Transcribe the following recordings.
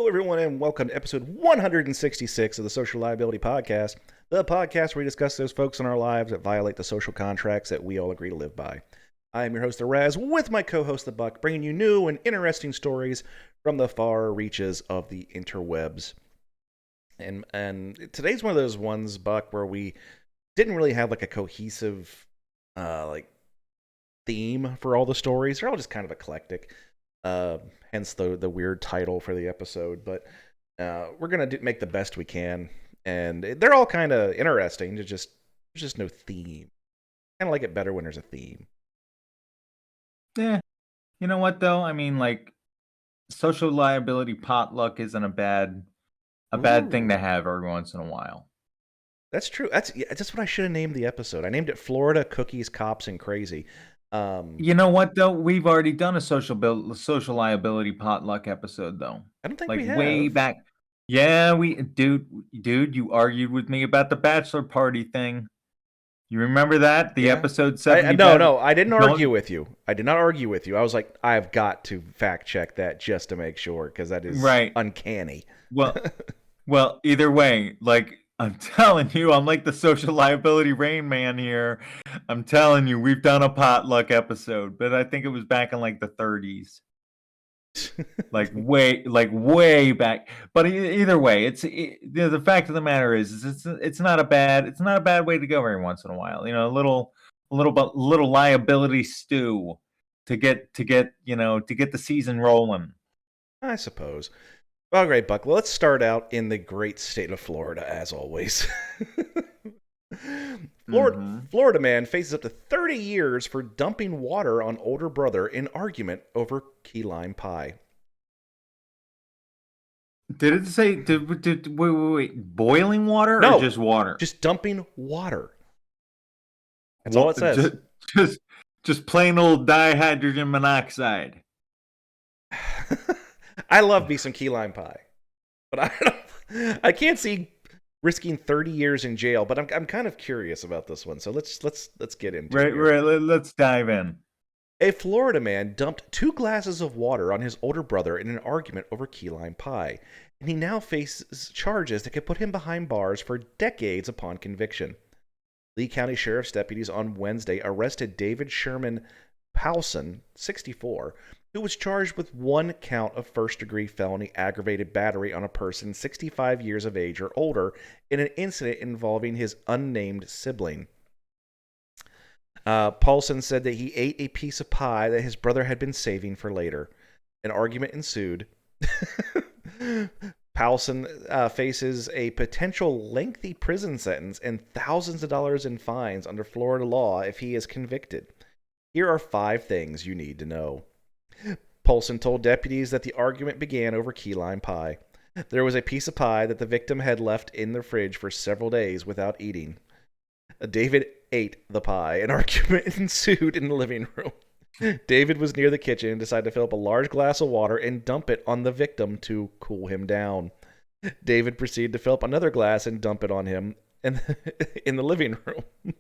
everyone, and welcome to episode 166 of the Social Liability Podcast, the podcast where we discuss those folks in our lives that violate the social contracts that we all agree to live by. I am your host, the Raz, with my co-host, the Buck, bringing you new and interesting stories from the far reaches of the interwebs. And today's one of those ones, Buck, where we didn't really have like a cohesive theme for all the stories. They're all just kind of eclectic. Hence the weird title for the episode. But we're gonna make the best we can, and they're all kind of interesting. There's just no theme. Kind of like it better when there's a theme. Yeah, you know what though? I mean, like social liability potluck isn't a bad thing to Ooh, have every once in a while. that's true. That's what I should have named the episode. I named it Florida Cookies, Cops, and Crazy. You know what though? We've already done a social liability potluck episode though. I don't think Like we way have. back. Yeah, dude, you argued with me about the bachelor party thing. You remember that? The Yeah. episode I 70 no, I didn't argue don't with you. I did not argue with you. I was like, I've got to fact check that just to make sure because that is right. uncanny. Well, either way, like I'm telling you, I'm like the social liability Rain Man here. I'm telling you, we've done a potluck episode, but I think it was back in like the 30s, way back. But either way, the fact of the matter is it's not a bad way to go every once in a while. You know, a little liability stew to get the season rolling. I suppose. All right, Buck. Well, let's start out in the great state of Florida, as always. Mm-hmm. Florida man faces up to 30 years for dumping water on older brother in argument over key lime pie. Did it say wait, boiling water or No, just water? just dumping water. That's all it What says. just just plain old dihydrogen monoxide. I love me some key lime pie, but I can't see risking 30 years in jail. But I'm kind of curious about this one, so let's get into it Right, here. right. Let's dive in. A Florida man dumped 2 glasses of water on his older brother in an argument over key lime pie, and he now faces charges that could put him behind bars for decades upon conviction. Lee County Sheriff's deputies on Wednesday arrested David Sherman Powson, 64, who was charged with 1 count of first-degree felony aggravated battery on a person 65 years of age or older in an incident involving his unnamed sibling. Paulson said that he ate a piece of pie that his brother had been saving for later. An argument ensued. Paulson faces a potential lengthy prison sentence and thousands of dollars in fines under Florida law if he is convicted. Here are 5 things you need to know. Paulson told deputies that the argument began over key lime pie. There was a piece of pie that the victim had left in the fridge for several days without eating. David ate the pie. An argument ensued in the living room. David was near the kitchen and decided to fill up a large glass of water and dump it on the victim to cool him down. David proceeded to fill up another glass and dump it on him in the living room.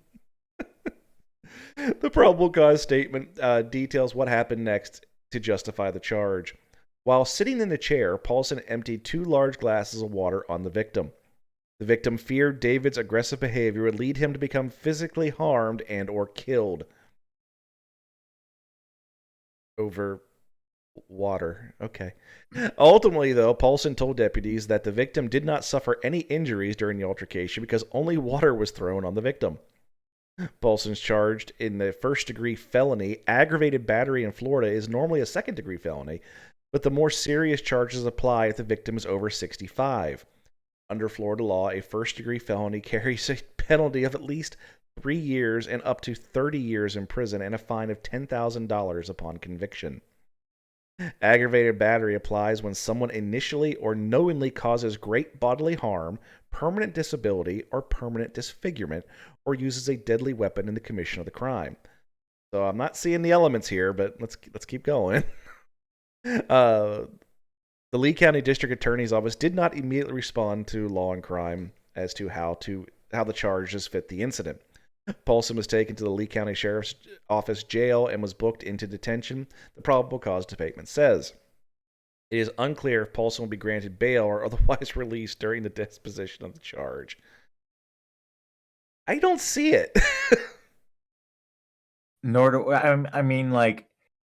The probable cause statement details what happened next to justify the charge. While sitting in the chair, Paulson emptied 2 large glasses of water on the victim. The victim feared David's aggressive behavior would lead him to become physically harmed and or killed. Over water. Okay. Ultimately, though, Paulson told deputies that the victim did not suffer any injuries during the altercation because only water was thrown on the victim. Paulson's charged in the first-degree felony. Aggravated battery in Florida is normally a second-degree felony, but the more serious charges apply if the victim is over 65. Under Florida law, a first-degree felony carries a penalty of at least 3 years and up to 30 years in prison and a fine of $10,000 upon conviction. Aggravated battery applies when someone initially or knowingly causes great bodily harm, permanent disability, or permanent disfigurement, or uses a deadly weapon in the commission of the crime. So I'm not seeing the elements here, but let's keep going. The Lee County District Attorney's Office did not immediately respond to Law and Crime as to how the charges fit the incident. Paulson was taken to the Lee County Sheriff's Office jail and was booked into detention, the probable cause statement says. It is unclear if Paulson will be granted bail or otherwise released during the disposition of the charge. I don't see it. Nor do I mean, like,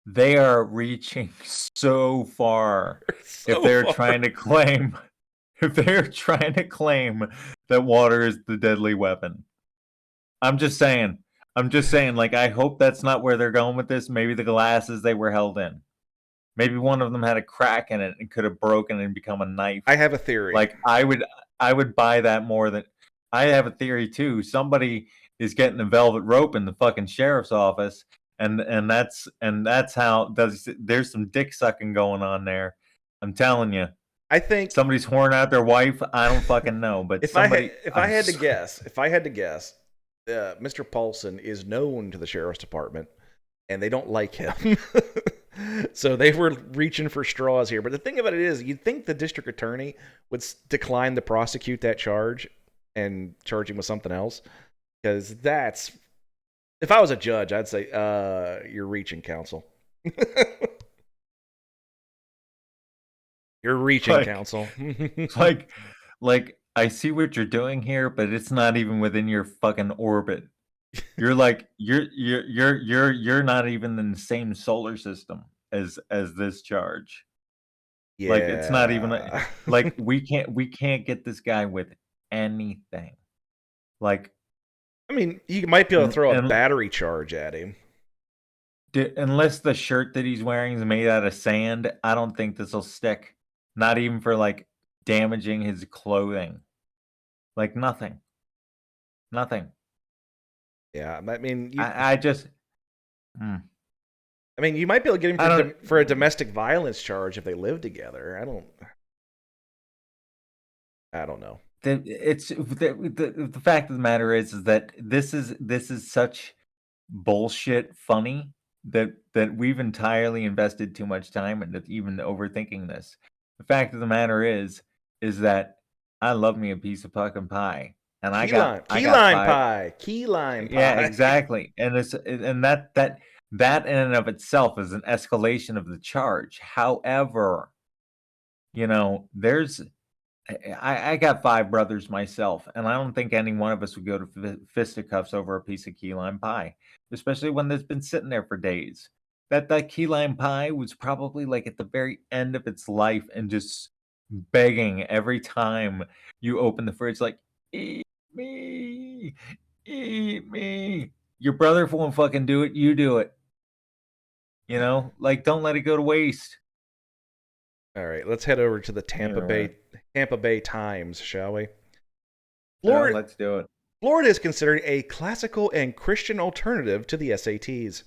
they are reaching so far if So they're far. trying to claim if they're trying to claim that water is the deadly weapon. I'm just saying. I'm just saying, like, I hope that's not where they're going with this. Maybe the glasses they were held in. Maybe one of them had a crack in it and could have broken and become a knife. I have a theory. Like, I would buy that more than I have a theory too. Somebody is getting a velvet rope in the fucking sheriff's office, and that's how there's some dick sucking going on there. I'm telling you. I think Somebody's whoring out their wife. I don't fucking know, but if I had somebody. if I had to guess, Mr. Paulson is known to the sheriff's department, and they don't like him. So they were reaching for straws here. But the thing about it is, you'd think the district attorney would decline to prosecute that charge and charge him with something else, because that's if I was a judge, I'd say, you're reaching, counsel. You're reaching, like, counsel. like, like, I see what you're doing here, but it's not even within your fucking orbit. You're like you're not even in the same solar system as this charge. Like, it's not even Yeah. like we can't get this guy with anything. Like, I mean, you might be able to and throw a and battery charge at him. unless the shirt that he's wearing is made out of sand, I don't think this will stick. Not even for, like, damaging his clothing. Like, nothing. Nothing. Yeah, I mean, I just mm, you might be able to get him I don't for a domestic violence charge if they live together. I don't know. the fact of the matter is that this is such bullshit funny that we've entirely invested too much time into even overthinking this. The fact of the matter is that I love me a piece of fucking pie, and I got five. Key lime Yeah, pie. exactly, and that in and of itself is an escalation of the charge. However, there's I got five brothers myself, and I don't think any one of us would go to fisticuffs over a piece of key lime pie, especially when it's been sitting there for days. That key lime pie was probably like at the very end of its life and just begging every time you open the fridge, like, eat me, eat me. Your brother won't fucking do it, you do it. Like, don't let it go to waste. All right, let's head over to the Anyway, Tampa Bay Times, shall we? well, Florida, let's do it. Florida is considered a classical and Christian alternative to the SATs.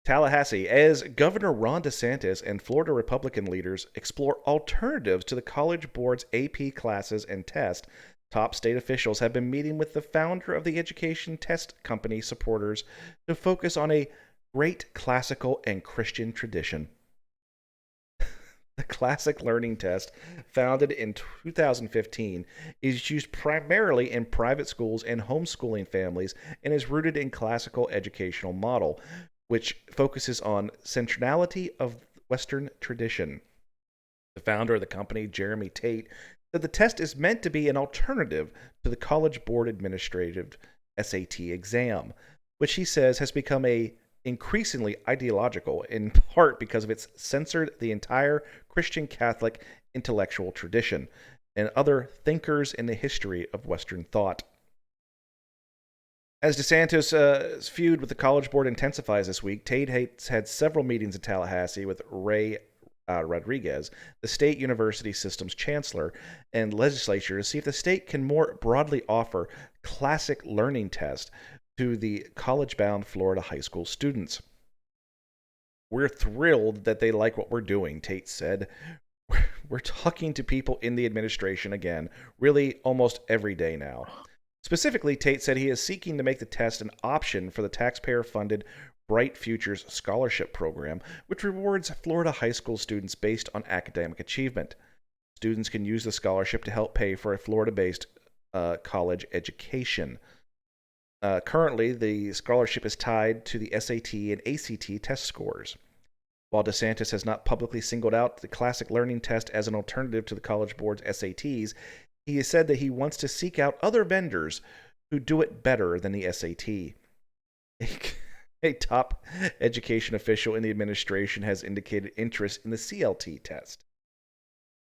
Tallahassee, as Governor Ron DeSantis and Florida Republican leaders explore alternatives to the College Board's AP classes and test, top state officials have been meeting with the founder of the education test company supporters to focus on a great classical and Christian tradition. The classic learning test, founded in 2015, is used primarily in private schools and homeschooling families and is rooted in classical educational model, which focuses on centrality of Western tradition. The founder of the company, Jeremy Tate, said the test is meant to be an alternative to the College Board Administrative SAT exam, which he says has become increasingly ideological, in part because of its censored the entire Christian Catholic intellectual tradition and other thinkers in the history of Western thought. As DeSantis' feud with the College Board intensifies this week, Tate has had several meetings in Tallahassee with Ray Rodriguez, the state university system's chancellor, and legislature to see if the state can more broadly offer classic learning tests to the college-bound Florida high school students. We're thrilled that they like what we're doing, Tate said. We're talking to people in the administration again, really almost every day now. Specifically, Tate said he is seeking to make the test an option for the taxpayer-funded Bright Futures Scholarship Program, which rewards Florida high school students based on academic achievement. Students can use the scholarship to help pay for a Florida-based college education. Currently, the scholarship is tied to the SAT and ACT test scores. While DeSantis has not publicly singled out the classic learning test as an alternative to the College Board's SATs, he has said that he wants to seek out other vendors who do it better than the SAT. A top education official in the administration has indicated interest in the CLT test.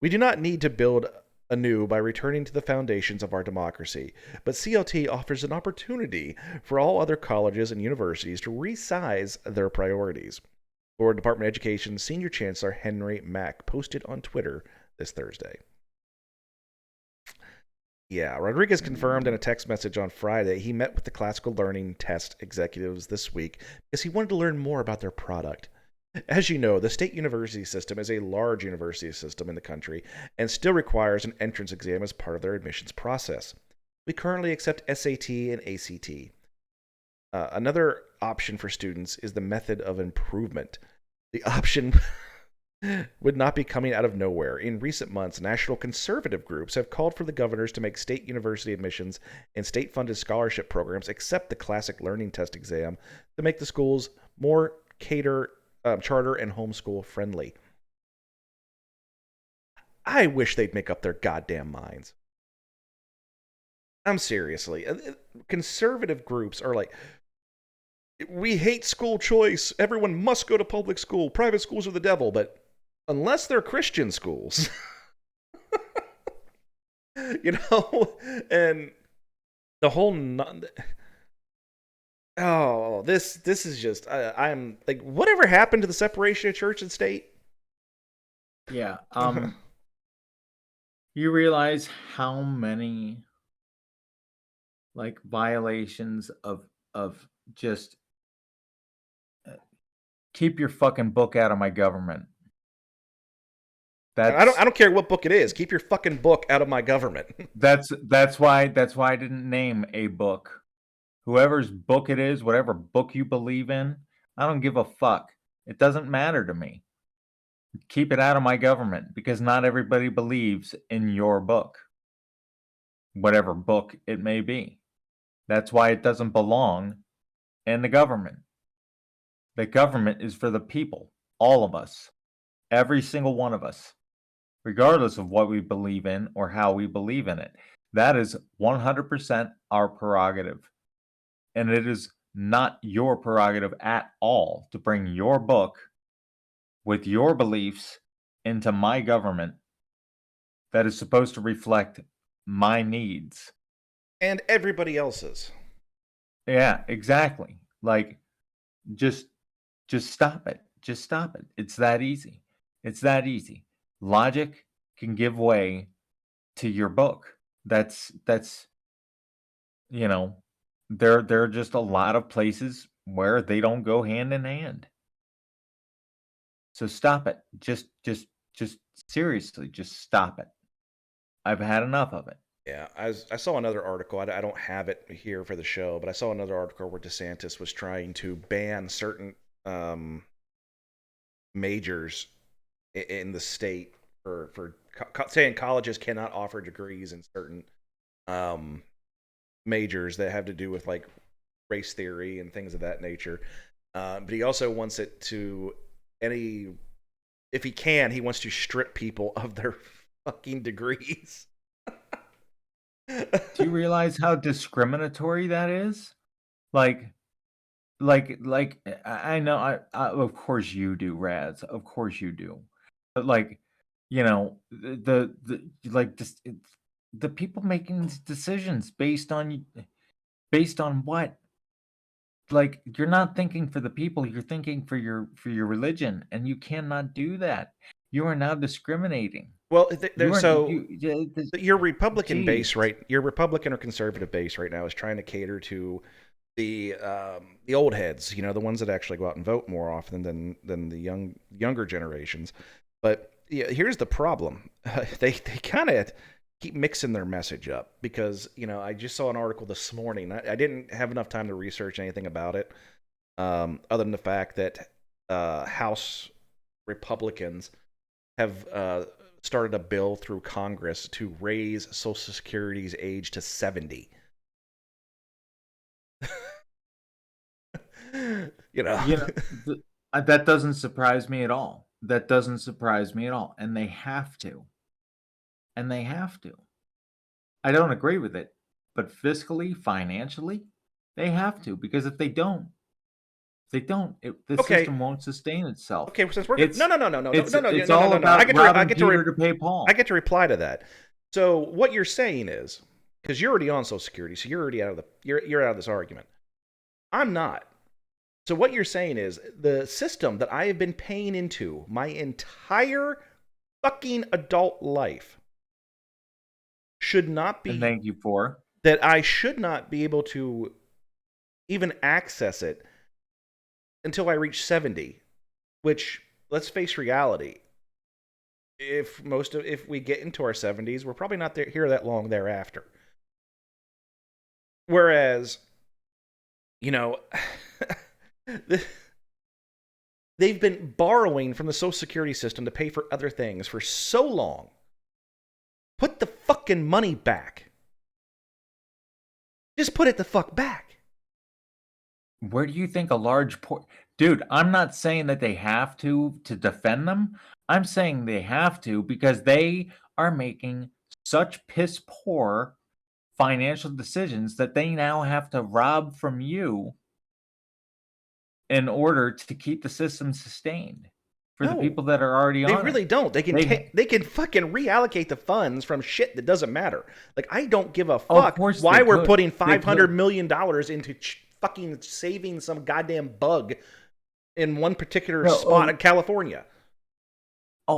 We do not need to build anew by returning to the foundations of our democracy, but CLT offers an opportunity for all other colleges and universities to resize their priorities. Florida Department of Education Senior Chancellor Henry Mack posted on Twitter this Thursday. Yeah, Rodriguez confirmed in a text message on Friday he met with the classical learning test executives this week because he wanted to learn more about their product. As you know, the state university system is a large university system in the country and still requires an entrance exam as part of their admissions process. We currently accept SAT and ACT. Another option for students is the method of improvement. The option would not be coming out of nowhere. In recent months, national conservative groups have called for the governors to make state university admissions and state-funded scholarship programs accept the classic learning test exam to make the schools more charter and homeschool friendly. I wish they'd make up their goddamn minds. I'm seriously. Conservative groups are like, we hate school choice. Everyone must go to public school. Private schools are the devil, but unless they're Christian schools, and the whole this is just I'm like, whatever happened to the separation of church and state? Yeah. You realize how many like violations of just keep your fucking book out of my government. I don't care what book it is. Keep your fucking book out of my government. that's why I didn't name a book. Whoever's book it is, whatever book you believe in, I don't give a fuck. It doesn't matter to me. Keep it out of my government because not everybody believes in your book. Whatever book it may be. That's why it doesn't belong in the government. The government is for the people, all of us, every single one of us, regardless of what we believe in or how we believe in it. That is 100% our prerogative. And it is not your prerogative at all to bring your book with your beliefs into my government that is supposed to reflect my needs. And everybody else's. Yeah, exactly. Like, just stop it. Just stop it. It's that easy. It's that easy. Logic can give way to your book. That's there are just a lot of places where they don't go hand in hand. So stop it. Just seriously, just stop it. I've had enough of it. Yeah, I saw another article. I don't have it here for the show, but I saw another article where DeSantis was trying to ban certain majors in the state for saying colleges cannot offer degrees in certain majors that have to do with like race theory and things of that nature. But he also wants it to if he can, he wants to strip people of their fucking degrees. Do you realize how discriminatory that is? Like I know I of course you do, Raz. Of course you do. But like, the like just the people making these decisions based on what? Like, you're not thinking for the people, you're thinking for your religion, and you cannot do that. You are now discriminating. Well, You your Republican geez. base, right? Your Republican or conservative base right now is trying to cater to the old heads, the ones that actually go out and vote more often than the younger generations. But yeah, here's the problem: they kind of keep mixing their message up because I just saw an article this morning. I didn't have enough time to research anything about it, other than the fact that House Republicans have started a bill through Congress to raise Social Security's age to 70. The That doesn't surprise me at all. That doesn't surprise me at all. And they have to. And they have to. I don't agree with it, but fiscally, financially, they have to, because if they don't, the Okay, system won't sustain itself. okay. Since we're no, no, no, no, no, no, no, no, It's no, no, all no, no. about robbing Peter to pay I Paul. get to reply to that. So what you're saying is, because you're already on Social Security, so you're already out of the you're out of this argument. I'm not. So what you're saying is the system that I have been paying into my entire fucking adult life should not And be thank you for. that I should not be able to even access it until I reach 70, which let's face reality. If we get into our 70s, we're probably not here that long thereafter. Whereas, you know, they've been borrowing from the Social Security system to pay for other things for so long. Put the fucking money back. Just put it the fuck back. Where do you think a large dude, I'm not saying that they have to defend them. I'm saying they have to because they are making such piss poor financial decisions that they now have to rob from you in order to keep the system sustained for the No, people that are already they on really it. don't. They can fucking reallocate the funds from shit that doesn't matter. Like, I don't give a Of fuck course why they we're could. putting They $500 could. million into fucking saving some goddamn bug in one particular No, spot in California.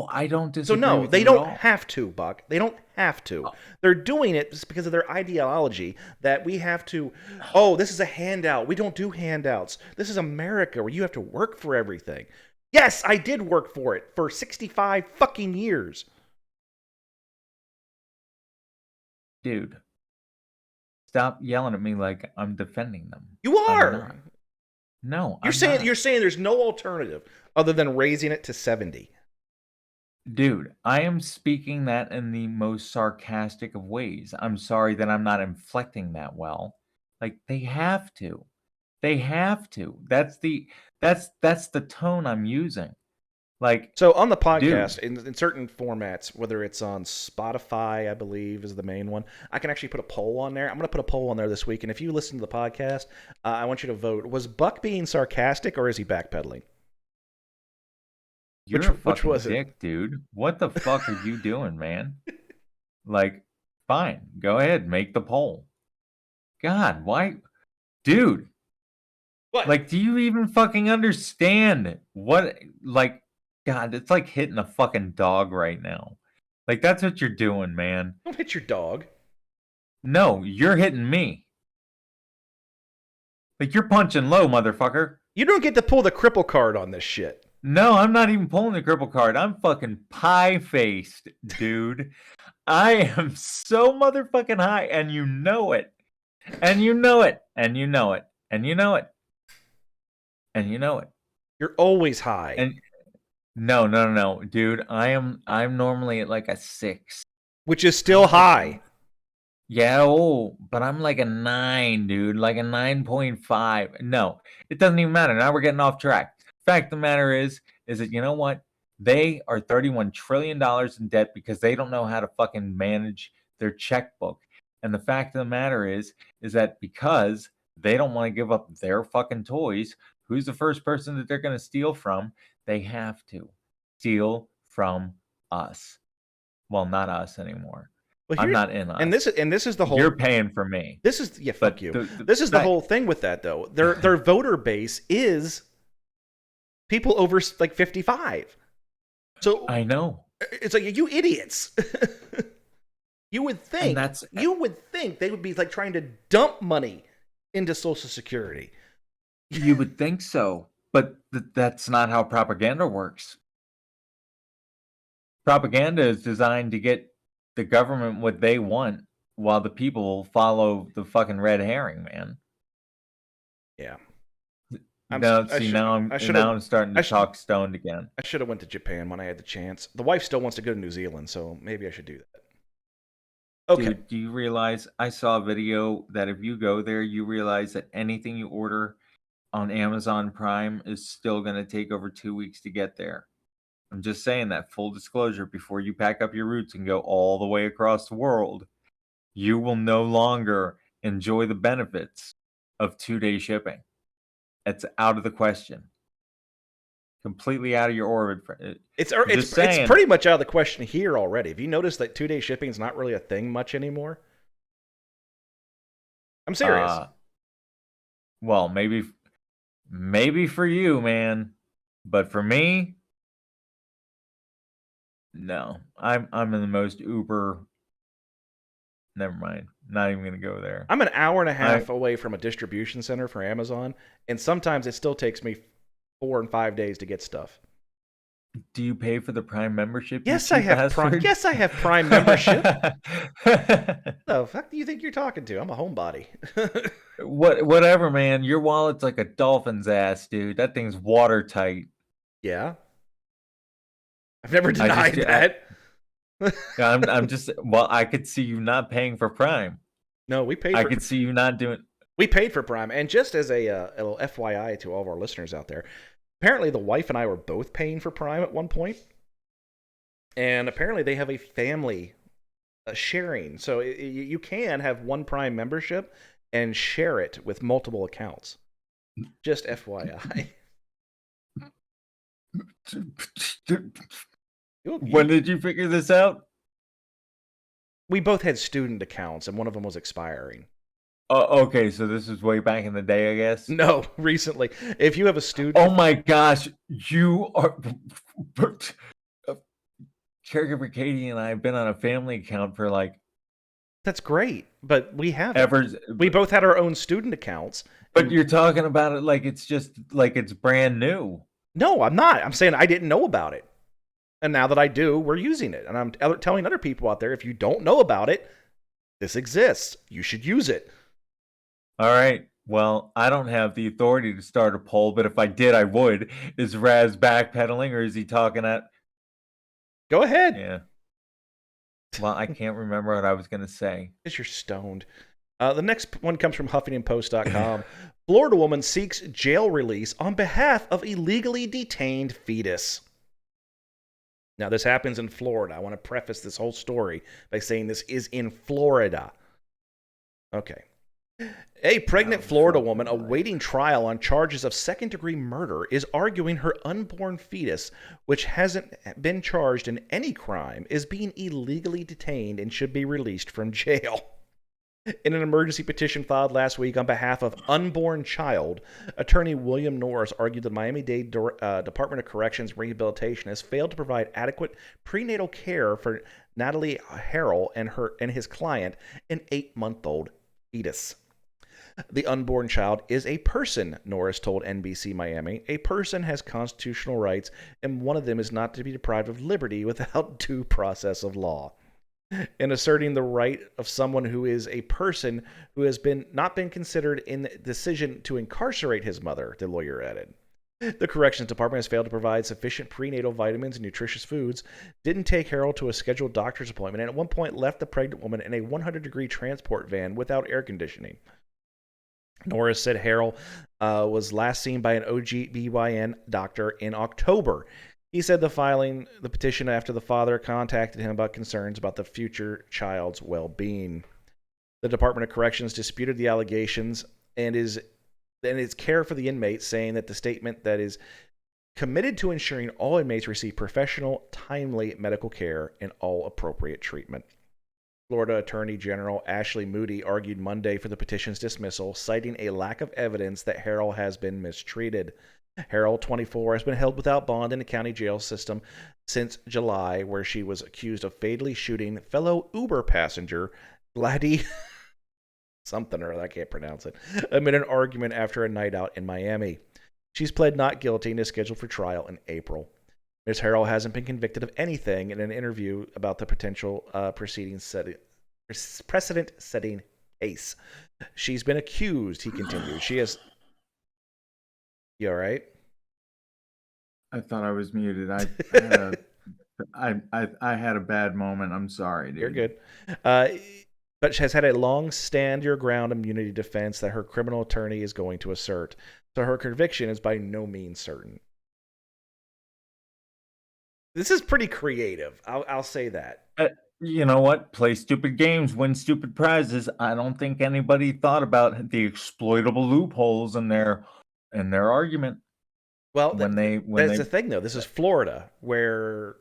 I don't So disagree no, with they you at don't all. have to, Buck. They don't have to. Oh, They're doing it just because of their ideology that we have to, oh, this is a handout. We don't do handouts. This is America where you have to work for everything. Yes, I did work for it for 65 fucking years. dude, stop yelling at me like I'm defending them. You I'm are. not. No, You're I'm saying not. you're saying there's no alternative other than raising it to 70. Dude, I am speaking that in the most sarcastic of ways. I'm sorry that I'm not inflecting that well. Like they have to. They have to. That's the tone I'm using. Like, So on the dude, podcast, in certain formats, whether it's on Spotify, I believe is the main one, I can actually put a poll on there. I'm going to put a poll on there this week, and if you listen to the podcast, I want you to vote. Was Buck being sarcastic, or is he backpedaling? you're a Which fucking was it? dick, dude. What the fuck are you doing, man? Like, fine, go ahead, make the poll. God, why? Dude, What? like, do you even fucking understand what, like, God, it's like hitting a fucking dog right now. Like, that's what you're doing, man. Don't hit your dog. No, you're hitting me. Like, you're punching low, motherfucker. You don't get to pull the cripple card on this shit. No, I'm not even pulling the cripple card. I'm fucking pie-faced, dude. I am so motherfucking high, and you know it. And you know it. And you know it. And you know it. And you know it. You're always high, And no, dude. I'm normally at like a 6. which is I'm still like high. yeah, but I'm like a 9, dude, like a 9.5. No, it doesn't even matter. Now we're getting off track. Fact of the matter is that you know what? They are $31 trillion in debt because they don't know how to fucking manage their checkbook. And the fact of the matter is that because they don't want to give up their fucking toys, who's the first person that they're going to steal from? They have to steal from us. Well, not us anymore. Well, I'm here not in and us. this is the whole. You're paying for me. This is yeah, fuck But you. the This is the fact whole thing with that though. Their voter base is people over like 55. So I know. it's like you idiots. you would And think that's they would be like trying to dump money into Social Security. you would think so, but that's not how propaganda works. Propaganda is designed to get the government what they want while the people follow the fucking red herring, man. Yeah. No, I see should now I'm starting I to should talk stoned again. I should have went to Japan when I had the chance. The wife still wants to go to New Zealand, so maybe I should do that. Okay. Dude, do you realize I saw a video that if you go there, you realize that anything you order on Amazon Prime is still going to take over 2 weeks to get there. I'm just saying that, full disclosure, before you pack up your roots and go all the way across the world, you will no longer enjoy the benefits of 2-day shipping. It's out of the question. Completely out of your orbit. It's pretty much out of the question here already. Have you noticed that 2-day shipping is not really a thing much anymore? I'm serious. Well, maybe for you, man, but for me, no. I'm in the most uber. Never mind. Not even gonna go there. I'm an hour and a half away from a distribution center for Amazon, and sometimes it still takes me 4 and 5 days to get stuff. Do you pay for the Prime membership? Yes, I have Prime. Yes, I have Prime membership. The fuck do you think you're talking to? I'm a homebody. Whatever, man. Your wallet's like a dolphin's ass, dude. That thing's watertight. Yeah. I've never denied that. I'm just, well, I could see you not paying for Prime. No, we paid. I could see you not doing. We paid for Prime, and just as a little FYI to all of our listeners out there, apparently the wife and I were both paying for Prime at one point, and apparently they have a family sharing, so you can have one Prime membership and share it with multiple accounts. Just FYI. When did you figure this out? We both had student accounts, and one of them was expiring. Okay, so this is way back in the day, I guess? No, recently. If you have a student... Oh my gosh, you are... Caregiver Katie and I have been on a family account for like... That's great, but we haven't. We both had our own student accounts. But you're talking about it like it's just, like it's brand new. No, I'm not. I'm saying I didn't know about it. And now that I do, we're using it. And I'm telling other people out there, if you don't know about it, this exists. You should use it. All right. Well, I don't have the authority to start a poll, but if I did, I would. Is Raz backpedaling, or is he talking at... Go ahead. Yeah. Well, I can't remember what I was going to say. Because you're stoned. The next one comes from HuffingtonPost.com. Florida woman seeks jail release on behalf of illegally detained fetus. Now, this happens in Florida. I want to preface this whole story by saying this is in Florida. Okay. A pregnant Florida woman awaiting trial on charges of second-degree murder is arguing her unborn fetus, which hasn't been charged in any crime, is being illegally detained and should be released from jail. In an emergency petition filed last week on behalf of unborn child, attorney William Norris argued the Miami-Dade Department of Corrections Rehabilitation has failed to provide adequate prenatal care for Natalie Harrell and his client, an 8-month-old fetus. The unborn child is a person, Norris told NBC Miami. A person has constitutional rights, and one of them is not to be deprived of liberty without due process of law. In asserting the right of someone who is a person who has not been considered in the decision to incarcerate his mother, the lawyer added. The Corrections Department has failed to provide sufficient prenatal vitamins and nutritious foods, didn't take Harold to a scheduled doctor's appointment, and at one point left the pregnant woman in a 100-degree transport van without air conditioning. Norris said Harold was last seen by an OBGYN doctor in October. He said filing the petition after the father contacted him about concerns about the future child's well-being. The Department of Corrections disputed the allegations and its care for the inmates, saying that the statement that is committed to ensuring all inmates receive professional, timely medical care and all appropriate treatment. Florida Attorney General Ashley Moody argued Monday for the petition's dismissal, citing a lack of evidence that Harold has been mistreated. Harold, 24, has been held without bond in the county jail system since July, where she was accused of fatally shooting fellow Uber passenger Gladys something or other, I can't pronounce it, amid an argument after a night out in Miami. She's pled not guilty and is scheduled for trial in April. Ms. Harrell hasn't been convicted of anything in an interview about the potential precedent-setting case. She's been accused, he continued. She has... You all right? I thought I was muted. I had a bad moment. I'm sorry, dude. You're good. but has had a long stand your ground immunity defense that her criminal attorney is going to assert. So her conviction is by no means certain. This is pretty creative. I'll say that. You know what? Play stupid games, win stupid prizes. I don't think anybody thought about the exploitable loopholes in their argument Well, when that's they the thing, though. This is Florida, where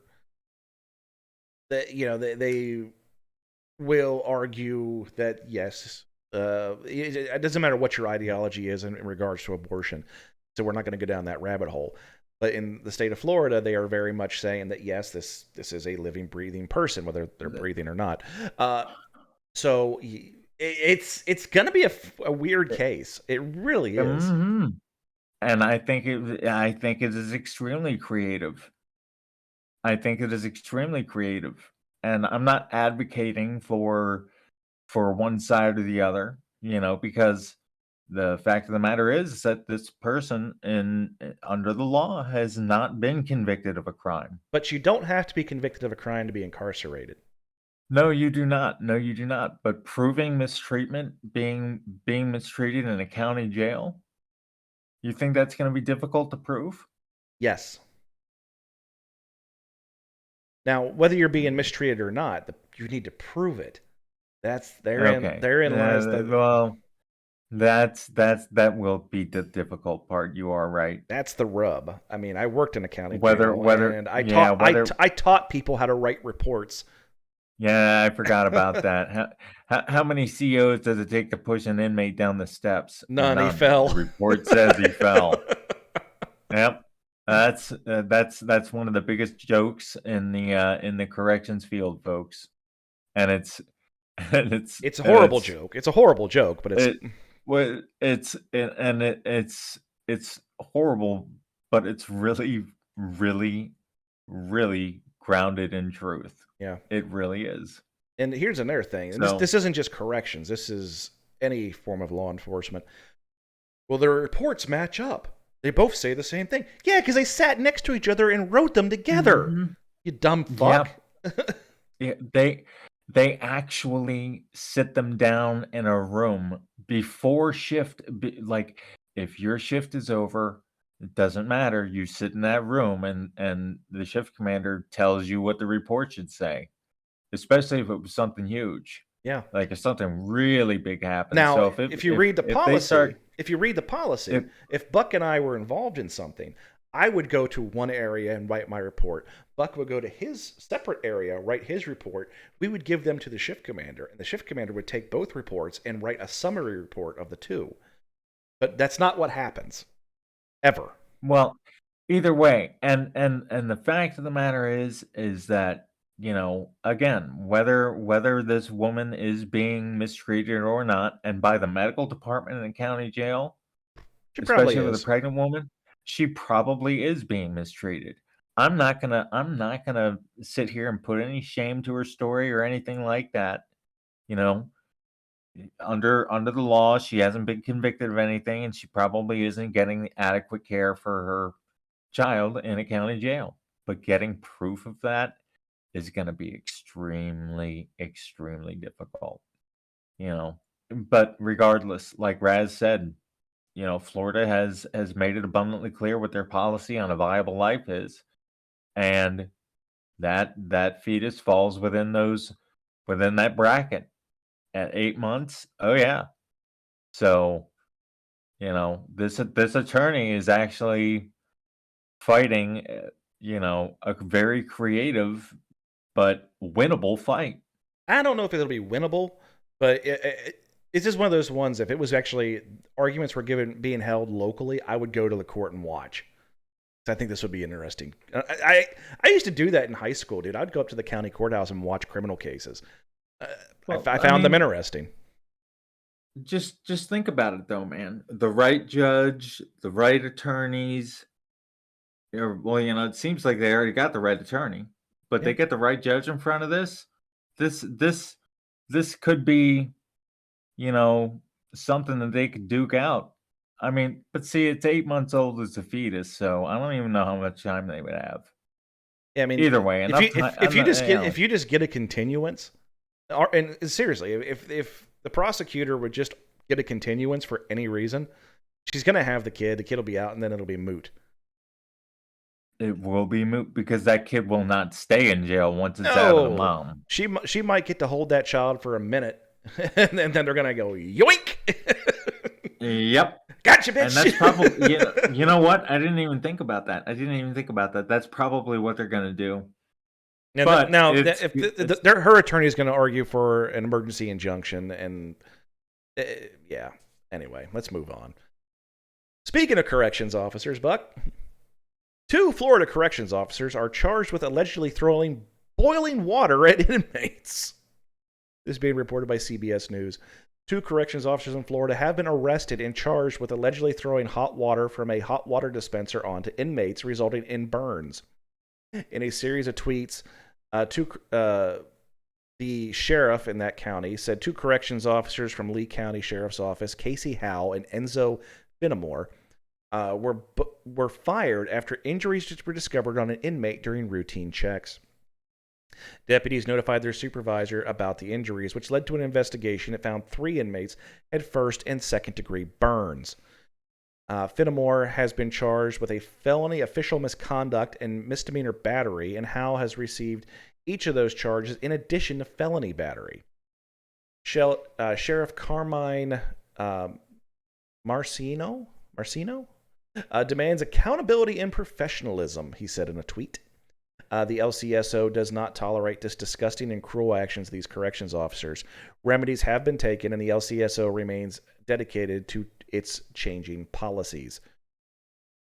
they will argue that yes, it doesn't matter what your ideology is in regards to abortion. So we're not going to go down that rabbit hole. But in the state of Florida, they are very much saying that yes, this is a living, breathing person, whether they're breathing or not. So it's going to be a weird case. It really is. hmm And I think it is extremely creative. I think it is extremely creative. And I'm not advocating for one side or the other, because the fact of the matter is that this person under the law has not been convicted of a crime. But you don't have to be convicted of a crime to be incarcerated. No, you do not. No, you do not. But proving mistreatment, being mistreated in a county jail, you think that's going to be difficult to prove? Yes. Now, whether you're being mistreated or not, you need to prove it. That's Okay. therein lies Well, that will be the difficult part. You are right. that's the rub. I mean, I worked in a county Whether jail, whether and yeah, whether I taught people how to write reports. yeah, I forgot about that. How many COs does it take to push an inmate down the steps? None. He None. fell. The report says he fell. Yep. That's one of the biggest jokes in the corrections field, folks. And it's and it's It's a and horrible joke. It's a horrible joke, but it's it well it's it, and it, it's horrible, but it's really really really grounded in truth. yeah. It really is. And here's another thing. And So, this isn't just corrections. This is any form of law enforcement. Well, their reports match up. They both say the same thing. Yeah, because they sat next to each other and wrote them together. mhm. You dumb Yeah, fuck. yeah, they actually sit them down in a room before shift. Like if your shift is over, it doesn't matter. You sit in that room, and the shift commander tells you what the report should say, especially if it was something huge, Yeah. like if something really big happens. Now, So if if you read the if they policy, start if if Buck and I were involved in something, I would go to one area and write my report. Buck would go to his separate area, write his report. We would give them to the shift commander, and the shift commander would take both reports and write a summary report of the two. But that's not what happens ever. Well, either way, and the fact of the matter is that, again, whether this woman is being mistreated or not, and by the medical department in the county jail, She probably especially with a is. pregnant woman, she probably is being mistreated. I'm not gonna sit here and put any shame to her story or anything like that. You know, under the law, she hasn't been convicted of anything, and she probably isn't getting the adequate care for her child in a county jail. But getting proof of that is going to be extremely, extremely difficult. You know, but regardless, like Raz said, Florida has made it abundantly clear what their policy on a viable life is, and that fetus falls within that bracket at 8 months. Oh yeah. So this attorney is actually fighting, a very creative but winnable fight. I don't know if it'll be winnable, but it's just one of those ones. If it was actually arguments were being held locally, I would go to the court and watch. I think this would be interesting. I used to do that in high school, dude. I'd go up to the county courthouse and watch criminal cases. Uh, Well, I I found them mean, interesting. just think about it though, man. The right judge, the right attorneys. Well, it seems like they already got the right attorney, but Yeah. they get the right judge in front of this. This this this could be, you know, something that they could duke out. I mean, but see, it's 8 months old as a fetus, so I don't even know how much time they would have. Yeah, I mean, Either way, enough time. if you just get a continuance, And seriously, if the prosecutor would just get a continuance for any reason, she's going to have the kid. The kid will be out, and then it'll be moot. It will be moot because that kid will not stay in jail once it's out of the No, mom. she might get to hold that child for a minute, and then they're going to go yoink. Yep. Gotcha, bitch. And that's probably, you know what? I didn't even think about that. That's probably what they're going to do. Now, her attorney is going to argue for an emergency injunction, and yeah. Anyway, let's move on. Speaking of corrections officers, Buck, 2 Florida corrections officers are charged with allegedly throwing boiling water at inmates. This is being reported by CBS News. 2 corrections officers in Florida have been arrested and charged with allegedly throwing hot water from a hot water dispenser onto inmates, resulting in burns. In a series of tweets, the sheriff in that county said 2 corrections officers from Lee County Sheriff's Office, Casey Howe and Enzo Finamore, were fired after injuries were discovered on an inmate during routine checks. Deputies notified their supervisor about the injuries, which led to an investigation that found 3 inmates had first and second degree burns. Finamore has been charged with a felony official misconduct and misdemeanor battery, and Howe has received each of those charges in addition to felony battery. Sheriff Carmine Marcino demands accountability and professionalism, he said in a tweet. The LCSO does not tolerate this disgusting and cruel actions of these corrections officers. Remedies have been taken, and the LCSO remains dedicated to its changing policies.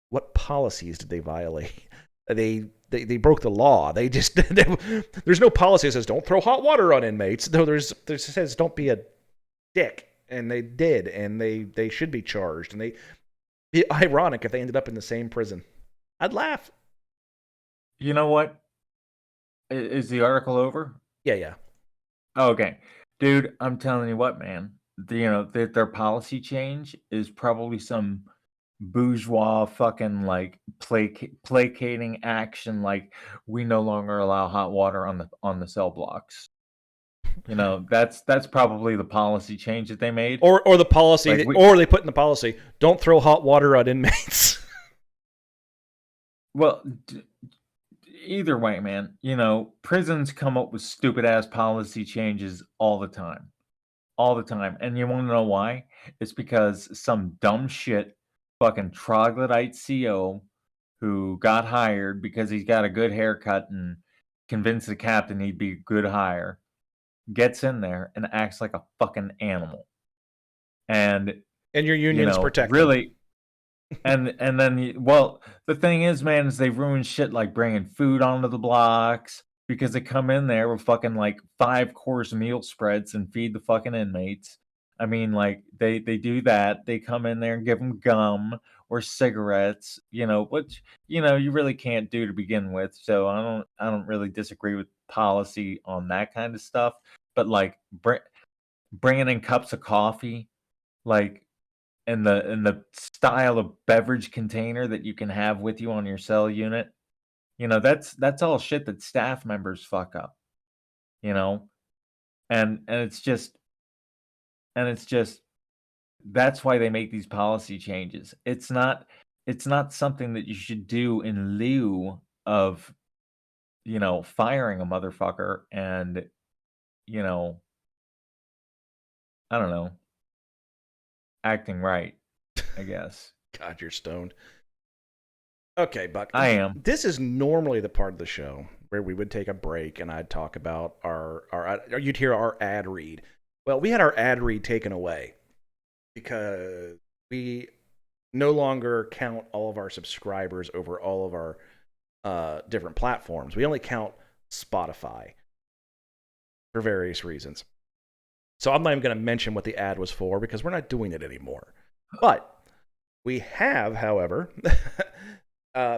What policies did they violate? They broke the law. There's no policy that says don't throw hot water on inmates. No, there says don't be a dick, and they did, and they should be charged. And it'd be ironic if they ended up in the same prison. I'd laugh. You know what? Is the article over? Yeah. Okay. Dude, I'm telling you what, man. Their policy change is probably some bourgeois fucking like placating action, like we no longer allow hot water on the cell blocks. That's probably the policy change that they made. Or the policy, or they put in the policy, don't throw hot water on inmates. Well, either way, man, prisons come up with stupid ass policy changes all the time. And you want to know why? It's because some dumb shit fucking troglodyte CO who got hired because he's got a good haircut and convinced the captain he'd be a good hire, gets in there and acts like a fucking animal. And your union is protected. Really. And then, the thing is, man, is they ruin shit like bringing food onto the blocks because they come in there with fucking like 5-course meal spreads and feed the fucking inmates. I mean, like they do that. They come in there and give them gum or cigarettes, which you really can't do to begin with. So I don't really disagree with policy on that kind of stuff. But like bringing in cups of coffee, like. In the style of beverage container that you can have with you on your cell unit, that's all shit that staff members fuck up, and it's just that's why they make these policy changes. It's not something that you should do in lieu of firing a motherfucker and I don't know, acting right, I guess. God, you're stoned. Okay, Buck. I am. This is normally the part of the show where we would take a break and I'd talk about you'd hear our ad read. Well, we had our ad read taken away because we no longer count all of our subscribers over all of our different platforms. We only count Spotify for various reasons. So I'm not even going to mention what the ad was for because we're not doing it anymore. But we have, however,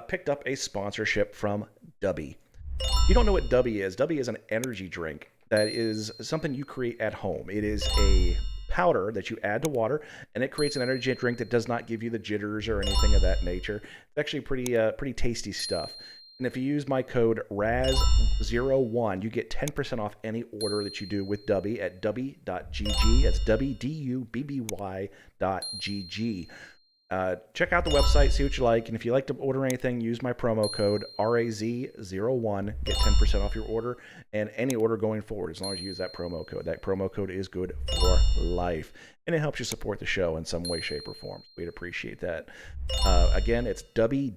picked up a sponsorship from Dubby. If you don't know what Dubby is an energy drink that is something you create at home. It is a powder that you add to water, and it creates an energy drink that does not give you the jitters or anything of that nature. It's actually pretty tasty stuff. And if you use my code RAZ01, you get 10% off any order that you do with Dubby at dubby.gg. That's dubby.gg. Check out the website, see what you like, and if you like to order anything, use my promo code RAZ01, get 10% off your order, and any order going forward, as long as you use that promo code. That promo code is good for life, and it helps you support the show in some way, shape, or form. We'd appreciate that. Again, it's dubby.gg.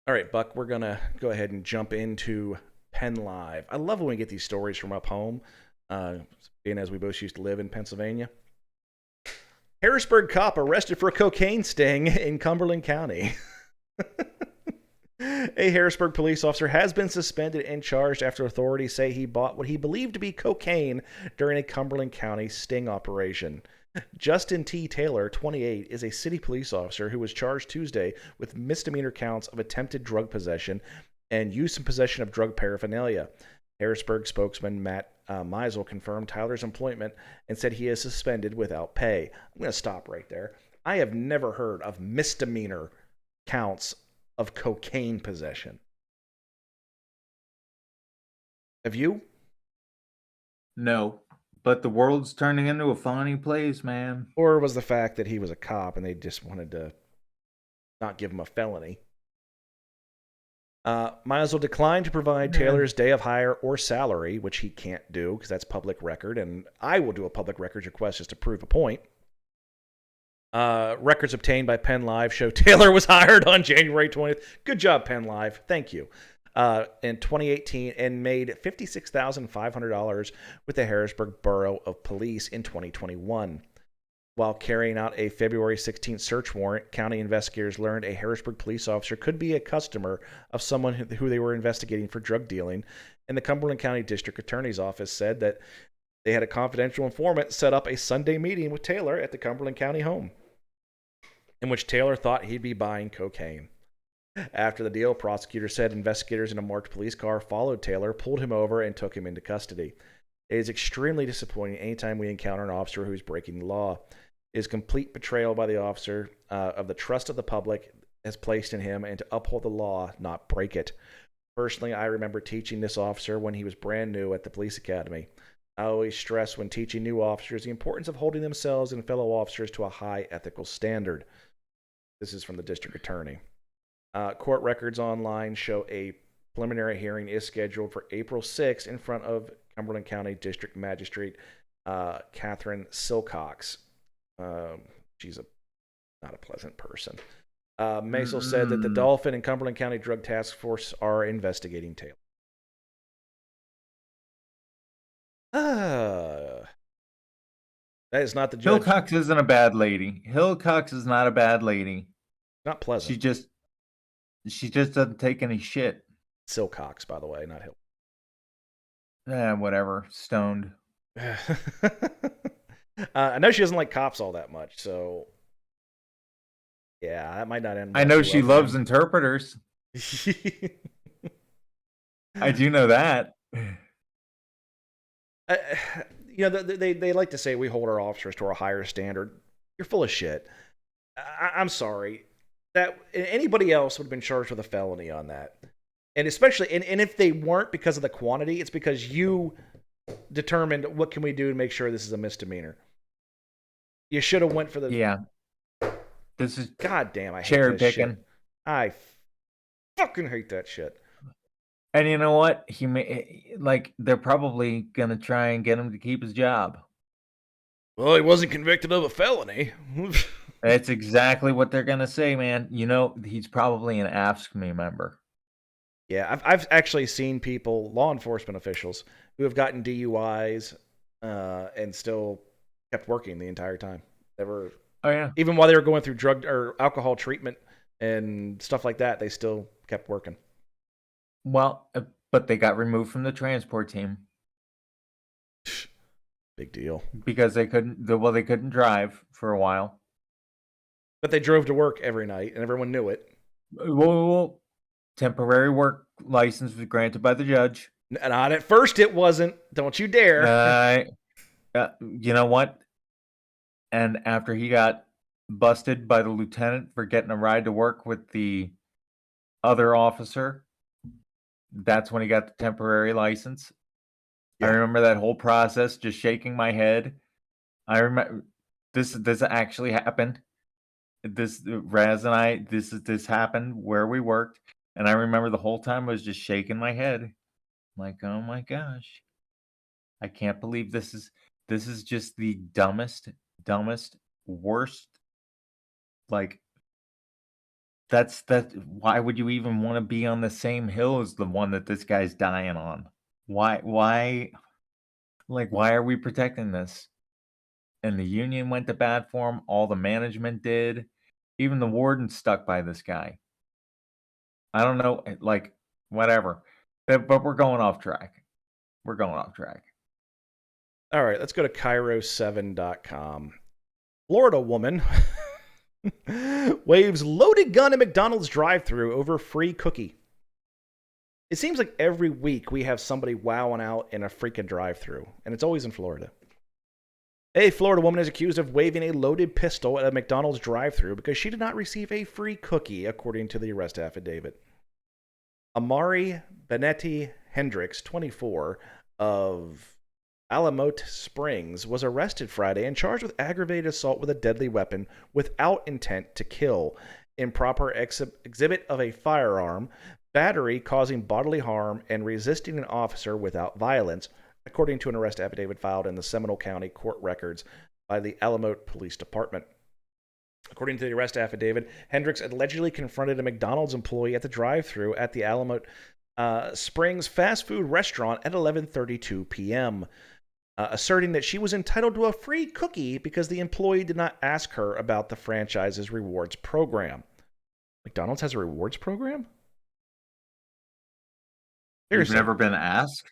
All right, Buck, we're going to go ahead and jump into Penn Live. I love when we get these stories from up home, being as we both used to live in Pennsylvania. Harrisburg cop arrested for a cocaine sting in Cumberland County. A Harrisburg police officer has been suspended and charged after authorities say he bought what he believed to be cocaine during a Cumberland County sting operation. Justin T. Taylor, 28, is a city police officer who was charged Tuesday with misdemeanor counts of attempted drug possession and use and possession of drug paraphernalia. Harrisburg spokesman Matt Meisel confirmed Tyler's employment and said he is suspended without pay. I'm going to stop right there. I have never heard of misdemeanor counts of cocaine possession. Have you? No, but the world's turning into a funny place, man. Or was the fact that he was a cop and they just wanted to not give him a felony? Meisel declined to provide Taylor's day of hire or salary, which he can't do because that's public record, and I will do a public records request just to prove a point. Records obtained by Penn Live show Taylor was hired on January 20th. Good job, Penn Live. Thank you. In 2018 and made $56,500 with the Harrisburg Borough of Police in 2021. While carrying out a February 16th search warrant, county investigators learned a Harrisburg police officer could be a customer of someone who they were investigating for drug dealing, and the Cumberland County District Attorney's Office said that they had a confidential informant set up a Sunday meeting with Taylor at the Cumberland County home, in which Taylor thought he'd be buying cocaine. After the deal, prosecutors said investigators in a marked police car followed Taylor, pulled him over, and took him into custody. It is extremely disappointing anytime we encounter an officer who is breaking the law. It is complete betrayal by the officer of the trust of the public has placed in him and to uphold the law, not break it. Personally, I remember teaching this officer when he was brand new at the police academy. I always stress when teaching new officers the importance of holding themselves and fellow officers to a high ethical standard. This is from the district attorney. Court records online show a preliminary hearing is scheduled for April 6th in front of Cumberland County District Magistrate Catherine Silcox. She's not a pleasant person. Meisel said that the Dolphin and Cumberland County Drug Task Force are investigating Taylor. That is not the judge. Hillcox isn't a bad lady. Hillcox is not a bad lady. Not pleasant. She just doesn't take any shit. Silcox, by the way, not Hill. Whatever. Stoned. I know she doesn't like cops all that much, so yeah, that might not end. I know she loves interpreters. I do know that. They like to say we hold our officers to a higher standard. You're full of shit. I'm sorry. That anybody else would have been charged with a felony on that, and especially and if they weren't because of the quantity, it's because you determined what can we do to make sure this is a misdemeanor. You should have went for the This is goddamn. I hate cherry this picking. shit. I fucking hate that shit. And you know what? They're probably gonna try and get him to keep his job. Well, he wasn't convicted of a felony. That's exactly what they're gonna say, man. You know, he's probably an Ask Me member. Yeah, I've actually seen people, law enforcement officials, who have gotten DUIs and still kept working the entire time. Oh yeah. Even while they were going through drug or alcohol treatment and stuff like that, they still kept working. Well, but they got removed from the transport team. Big deal. Because they couldn't drive for a while. But they drove to work every night, and everyone knew it. Well, temporary work license was granted by the judge. Not at first it wasn't. Don't you dare. You know what? And after he got busted by the lieutenant for getting a ride to work with the other officer. That's when he got the temporary license. I Yeah. remember that whole process, just shaking my head. I remember this actually happened. This Raz and I this happened where we worked, and I remember the whole time I was just shaking my head, like, oh my gosh, I can't believe this is just the dumbest, worst. Like that. Why would you even want to be on the same hill as the one that this guy's dying on? Why? Like, why are we protecting this? And the union went to bat for him. All the management did. Even the warden stuck by this guy. I don't know, like, whatever. But we're going off track. We're going off track. All right, let's go to Cairo7.com. Florida woman waves loaded gun at McDonald's drive-thru over free cookie. It seems like every week we have somebody wowing out in a freaking drive-thru, and it's always in Florida. A Florida woman is accused of waving a loaded pistol at a McDonald's drive-thru because she did not receive a free cookie, according to the arrest affidavit. Amari Benetti Hendricks, 24, of Alamote Springs, was arrested Friday and charged with aggravated assault with a deadly weapon without intent to kill, improper exhibit of a firearm, battery causing bodily harm, and resisting an officer without violence, according to an arrest affidavit filed in the Seminole County court records by the Alamote Police Department. According to the arrest affidavit, Hendricks allegedly confronted a McDonald's employee at the drive-thru at the Alamote Springs fast food restaurant at 11:32 p.m., asserting that she was entitled to a free cookie because the employee did not ask her about the franchise's rewards program. McDonald's has a rewards program? You've Seriously, never been asked?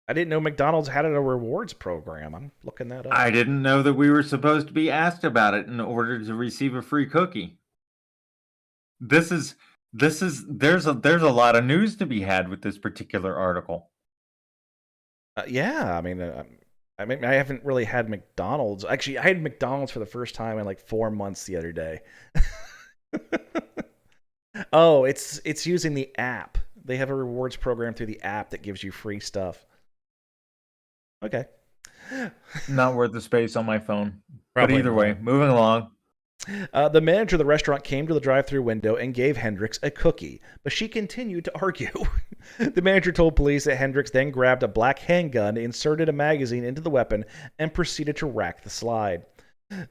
I didn't know McDonald's had a rewards program. I'm looking that up. I didn't know that we were supposed to be asked about it in order to receive a free cookie. This is there's a lot of news to be had with this particular article. Yeah, I mean, I haven't really had McDonald's. Actually, I had McDonald's for the first time in like 4 months the other day. Oh, it's using the app. They have a rewards program through the app that gives you free stuff. Okay. Not worth the space on my phone. Probably but either not. way, moving along. The manager of the restaurant came to the drive-thru window and gave Hendricks a cookie, but she continued to argue. The manager told police that Hendricks then grabbed a black handgun, inserted a magazine into the weapon, and proceeded to rack the slide.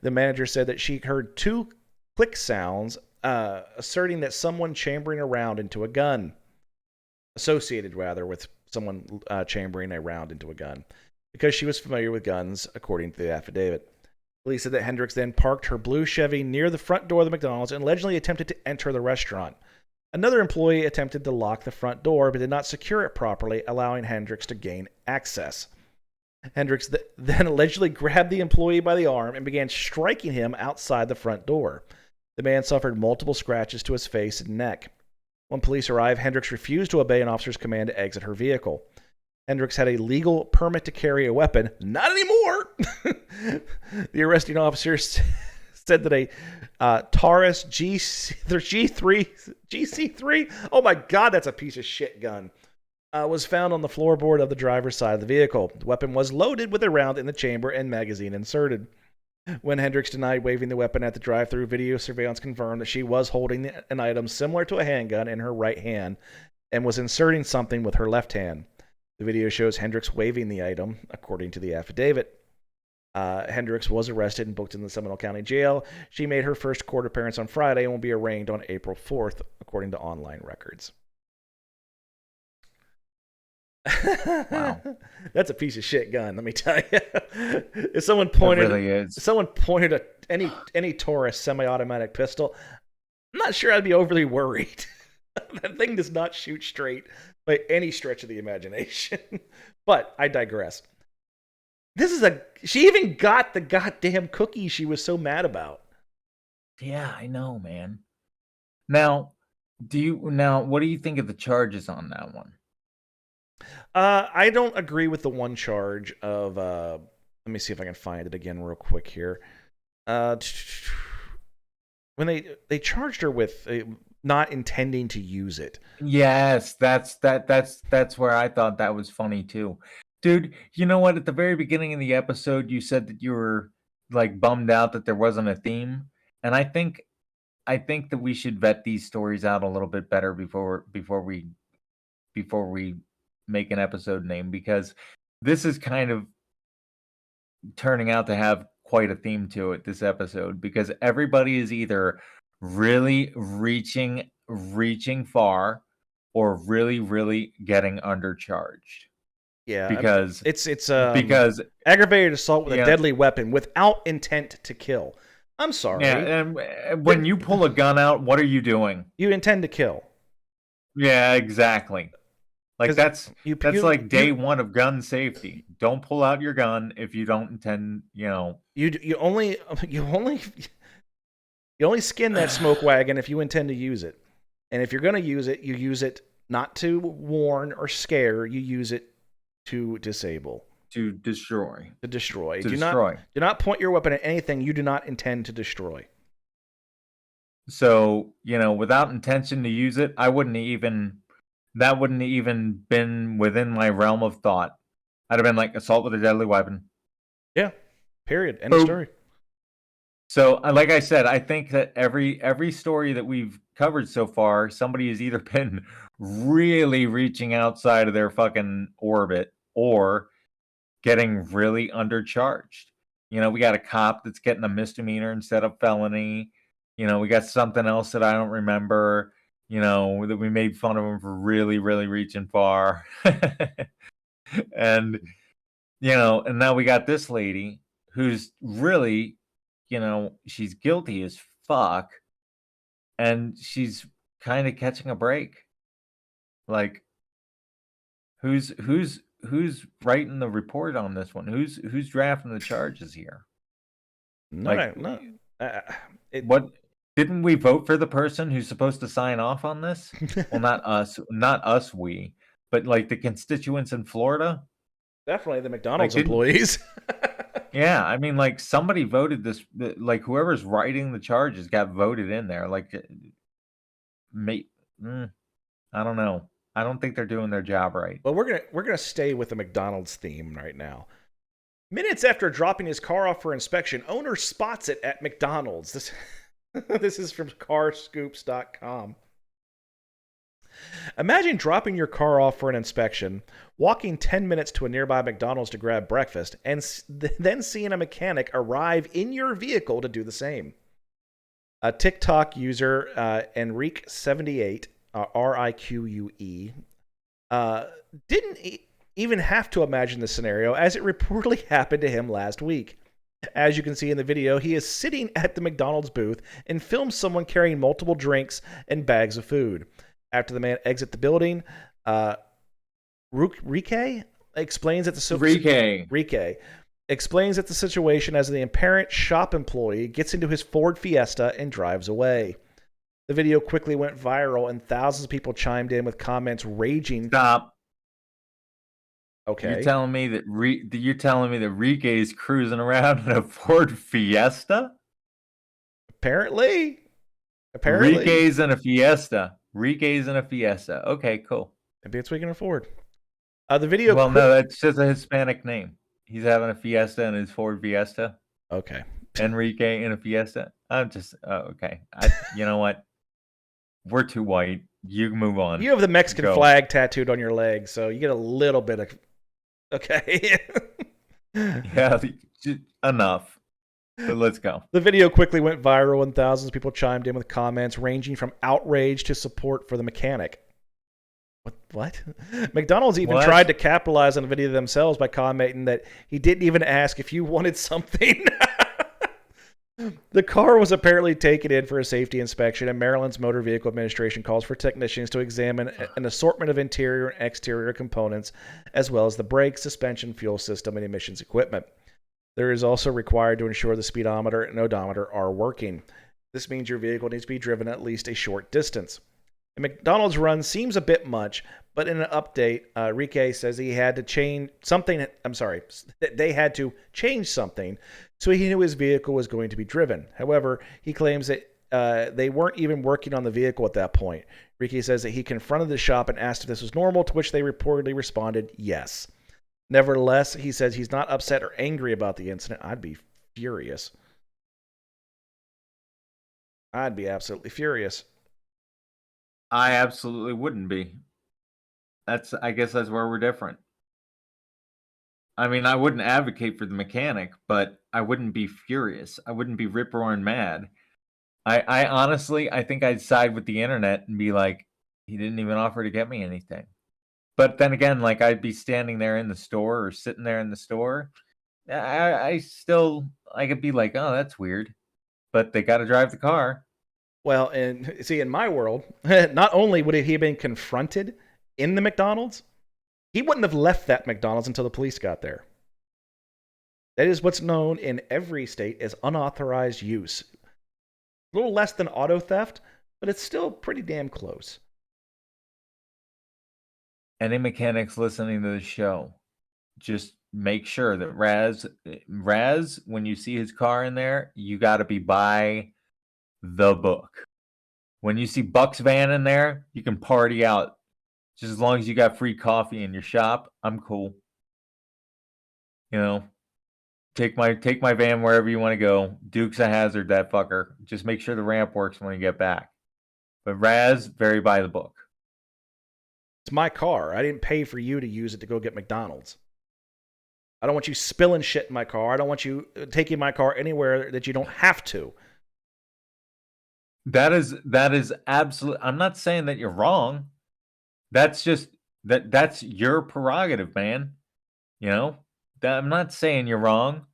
The manager said that she heard two click sounds, asserting that someone chambering a round into a gun. Associated, rather, with someone chambering a round into a gun, because she was familiar with guns, according to the affidavit. Police said that Hendricks then parked her blue Chevy near the front door of the McDonald's and allegedly attempted to enter the restaurant. Another employee attempted to lock the front door but did not secure it properly, allowing Hendricks to gain access. Hendricks then allegedly grabbed the employee by the arm and began striking him outside the front door. The man suffered multiple scratches to his face and neck. When police arrived, Hendricks refused to obey an officer's command to exit her vehicle. Hendricks had a legal permit to carry a weapon. Not anymore! The arresting officer said that a Taurus GC3, oh my god, that's a piece of shit gun, was found on the floorboard of the driver's side of the vehicle. The weapon was loaded with a round in the chamber and magazine inserted. When Hendricks denied waving the weapon at the drive-thru, video surveillance confirmed that she was holding an item similar to a handgun in her right hand and was inserting something with her left hand. The video shows Hendricks waving the item, according to the affidavit. Hendricks was arrested and booked in the Seminole County Jail. She made her first court appearance on Friday and will be arraigned on April 4th, according to online records. Wow. That's a piece of shit gun, let me tell you. If someone pointed at any Taurus semi-automatic pistol, I'm not sure I'd be overly worried. That thing does not shoot straight by any stretch of the imagination. But I digress. She even got the goddamn cookie she was so mad about. Yeah, I know, man. Now, what do you think of the charges on that one? I don't agree with the one charge of let me see if I can find it again real quick here. when they charged her with not intending to use it. Yes, that's where I thought that was funny too. Dude, you know what? At the very beginning of the episode, you said that you were like bummed out that there wasn't a theme. And I think that we should vet these stories out a little bit better before we make an episode name, because this is kind of turning out to have quite a theme to it this episode, because everybody is either really reaching far or really getting undercharged, Yeah, because it's because aggravated assault with a yeah, deadly weapon without intent to kill. I'm yeah, sorry. and when you pull a gun out, what are you doing? You intend to kill. Yeah, exactly. Like Because that's like day one of gun safety. Don't pull out your gun if you don't intend, you only you only you only skin that smoke wagon if you intend to use it. And if you're going to use it, you use it not to warn or scare, you use it to disable, to destroy. to destroy. To Do destroy. not point your weapon at anything you do not intend to destroy. So, without intention to use it, that wouldn't even been within my realm of thought. I'd have been like assault with a deadly weapon. Yeah. Period. End of story. So, like I said, I think that every story that we've covered so far, somebody has either been really reaching outside of their fucking orbit or getting really undercharged. We got a cop that's getting a misdemeanor instead of felony. We got something else that I don't remember, that we made fun of him for really reaching far. And, and now we got this lady who's really, she's guilty as fuck, and she's kind of catching a break. Like, who's writing the report on this one? Who's drafting the charges here? No. What, didn't we vote for the person who's supposed to sign off on this? Well, not us, we, but like the constituents in Florida. Definitely the McDonald's employees. Yeah, I mean, like somebody voted this. Like whoever's writing the charges got voted in there. Like, I don't know. I don't think they're doing their job right. Well, we're gonna stay with the McDonald's theme right now. Minutes after dropping his car off for inspection, owner spots it at McDonald's. This is from carscoops.com. Imagine dropping your car off for an inspection, walking 10 minutes to a nearby McDonald's to grab breakfast, and then seeing a mechanic arrive in your vehicle to do the same. A TikTok user, Enrique78, Rique, didn't even have to imagine the scenario, as it reportedly happened to him last week. As you can see in the video, he is sitting at the McDonald's booth and films someone carrying multiple drinks and bags of food. After the man exits the building, Rique explains that the situation as the apparent shop employee gets into his Ford Fiesta and drives away. The video quickly went viral, and thousands of people chimed in with comments raging. Stop. Okay. You're telling me that Rique is cruising around in a Ford Fiesta? Apparently. Rique's in a Fiesta. Okay, cool. Maybe it's what we can afford. The video. Well, no, that's just a Hispanic name. He's having a Fiesta in his Ford Fiesta. Okay. Enrique in a Fiesta. I'm just okay. You know what? We're too white. You move on. You have the Mexican flag tattooed on your leg, so you get a little bit of. Okay. Yeah, enough. But let's go. The video quickly went viral, and thousands of people chimed in with comments ranging from outrage to support for the mechanic. What? McDonald's even tried to capitalize on the video themselves by commenting that he didn't even ask if you wanted something. The car was apparently taken in for a safety inspection, and Maryland's Motor Vehicle Administration calls for technicians to examine an assortment of interior and exterior components, as well as the brakes, suspension, fuel system, and emissions equipment. There is also required to ensure the speedometer and odometer are working. This means your vehicle needs to be driven at least a short distance. A McDonald's run seems a bit much, but in an update, Rique says he had to change something. They had to change something so he knew his vehicle was going to be driven. However, he claims that They weren't even working on the vehicle at that point. Ricky says that he confronted the shop and asked if this was normal, to which they reportedly responded, yes. Nevertheless, he says he's not upset or angry about the incident. I'd be furious. I'd be absolutely furious. I absolutely wouldn't be. I guess that's where we're different. I mean, I wouldn't advocate for the mechanic, but I wouldn't be furious. I wouldn't be rip roaring mad. I honestly, I think I'd side with the internet and be like, he didn't even offer to get me anything. But then again, like I'd be standing there in the store or sitting there in the store. I could be like, oh, that's weird. But they got to drive the car. Well, and see, in my world, not only would he have been confronted in the McDonald's, he wouldn't have left that McDonald's until the police got there. That is what's known in every state as unauthorized use. A little less than auto theft, but it's still pretty damn close. Any mechanics listening to the show, just make sure that Raz, when you see his car in there, you got to be by the book. When you see Buck's van in there, you can party out. Just as long as you got free coffee in your shop, I'm cool. You know, take my van wherever you want to go. Duke's a hazard, that fucker. Just make sure the ramp works when you get back. But Raz, very by the book. It's my car. I didn't pay for you to use it to go get McDonald's. I don't want you spilling shit in my car. I don't want you taking my car anywhere that you don't have to. That is absolute. I'm not saying that you're wrong. That's just that's your prerogative, man. You know, I'm not saying you're wrong.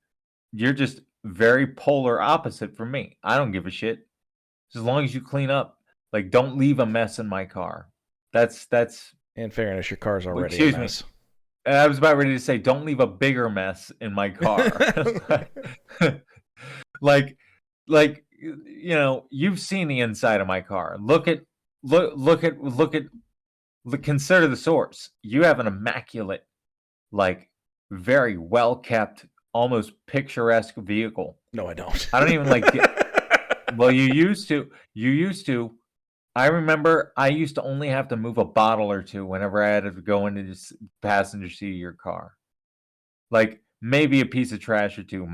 You're just very polar opposite from me. I don't give a shit. As long as you clean up. Like, don't leave a mess in my car. That's In fairness, your car's already excuse a mess. me. I was about ready to say, don't leave a bigger mess in my car. like you know, you've seen the inside of my car. Consider the source. You have an immaculate, like, very well kept, almost picturesque vehicle. No, I don't. I don't even like. Well, you used to. You used to. I remember I used to only have to move a bottle or two whenever I had to go into the passenger seat of your car. Like maybe a piece of trash or two.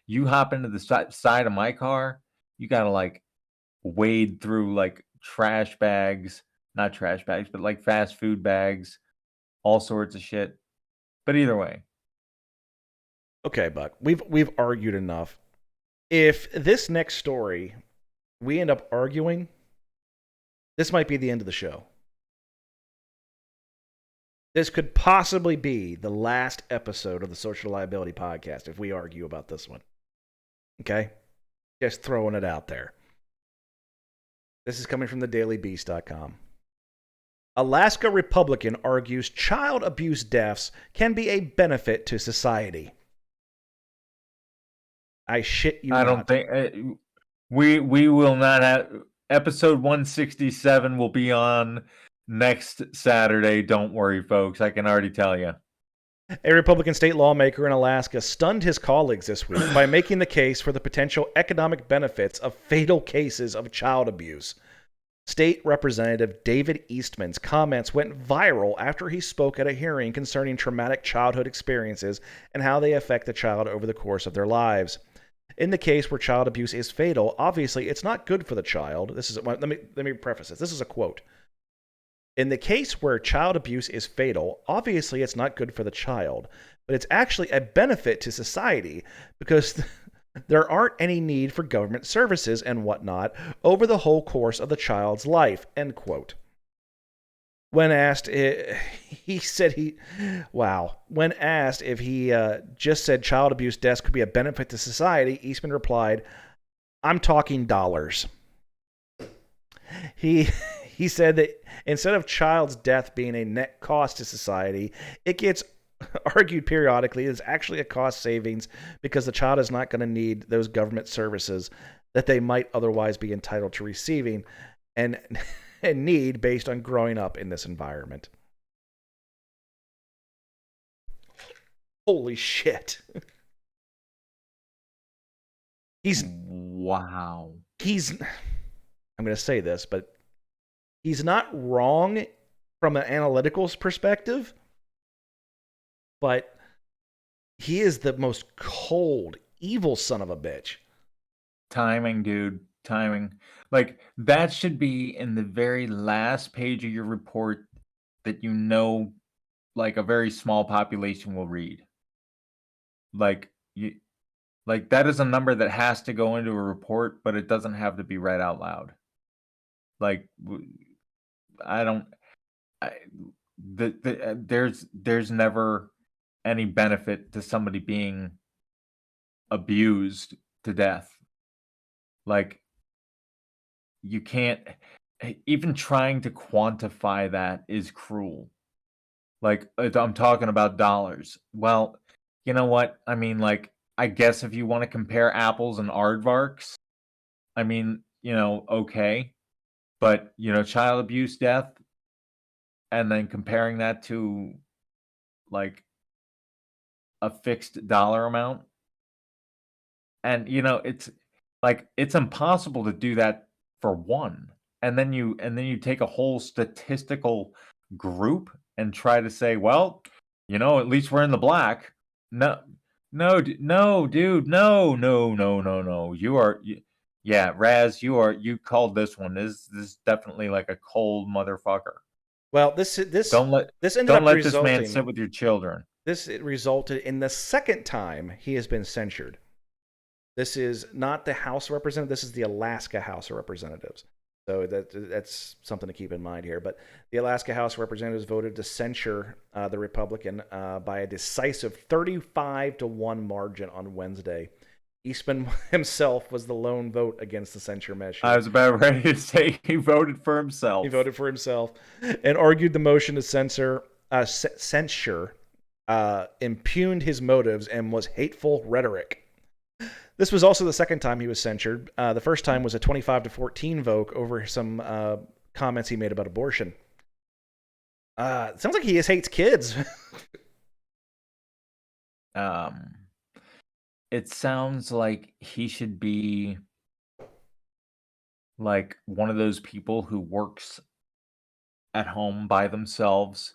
You hop into the side of my car, you gotta like wade through like trash bags, not trash bags, but like fast food bags, all sorts of shit. But either way, Okay, Buck. We've argued enough. If this next story we end up arguing, this might be the end of the show. This could possibly be the last episode of the Social Liability Podcast if we argue about this one. Okay? Just throwing it out there. This is coming from thedailybeast.com. Alaska Republican argues child abuse deaths can be a benefit to society. I shit you I not. don't think we will not have episode 167 will be on next Saturday. Don't worry, folks. I can already tell you. A Republican state lawmaker in Alaska stunned his colleagues this week by making the case for the potential economic benefits of fatal cases of child abuse. State Representative David Eastman's comments went viral after he spoke at a hearing concerning traumatic childhood experiences and how they affect the child over the course of their lives. In the case where child abuse is fatal, obviously it's not good for the child. Let me preface this. This is a quote. In the case where child abuse is fatal, obviously it's not good for the child, but it's actually a benefit to society because there aren't any need for government services and whatnot over the whole course of the child's life, end quote. When asked, he said When asked if he just said child abuse deaths could be a benefit to society, Eastman replied, "I'm talking dollars." He said that instead of child's death being a net cost to society, it gets argued periodically is actually a cost savings because the child is not going to need those government services that they might otherwise be entitled to receiving and need based on growing up in this environment. Holy shit. Wow. He's I'm going to say this, but he's not wrong from an analytical perspective, but he is the most cold, evil son of a bitch. Timing, dude. Timing. Like, that should be in the very last page of your report that like a very small population will read. Like, that is a number that has to go into a report, but it doesn't have to be read out loud. Like, I don't. I, there's never any benefit to somebody being abused to death. Like, you can't, even trying to quantify that is cruel. Like, I'm talking about dollars. Well, you know what? I mean, like, I guess if you want to compare apples and aardvarks, I mean, okay. But, child abuse death, and then comparing that to, like, a fixed dollar amount. And, it's like, it's impossible to do that for one. And then you take a whole statistical group and try to say, well, at least we're in the black. No, no, no, dude, no, no, no, no, no. Yeah, Raz, you called this one. This is definitely like a cold motherfucker. Well, this Don't let this ended don't up let this man sit resulting. with your children. This resulted in the second time he has been censured. This is not the House of Representatives. This is the Alaska House of Representatives. So that's something to keep in mind here. But the Alaska House of Representatives voted to censure the Republican by a decisive 35-1 margin on Wednesday. Eastman himself was the lone vote against the censure measure. I was about ready to say he voted for himself. He voted for himself and argued the motion to censure impugned his motives and was hateful rhetoric. This was also the second time he was censured. The first time was a 25-14 vote over some comments he made about abortion. It sounds like he just hates kids. It sounds like he should be like one of those people who works at home by themselves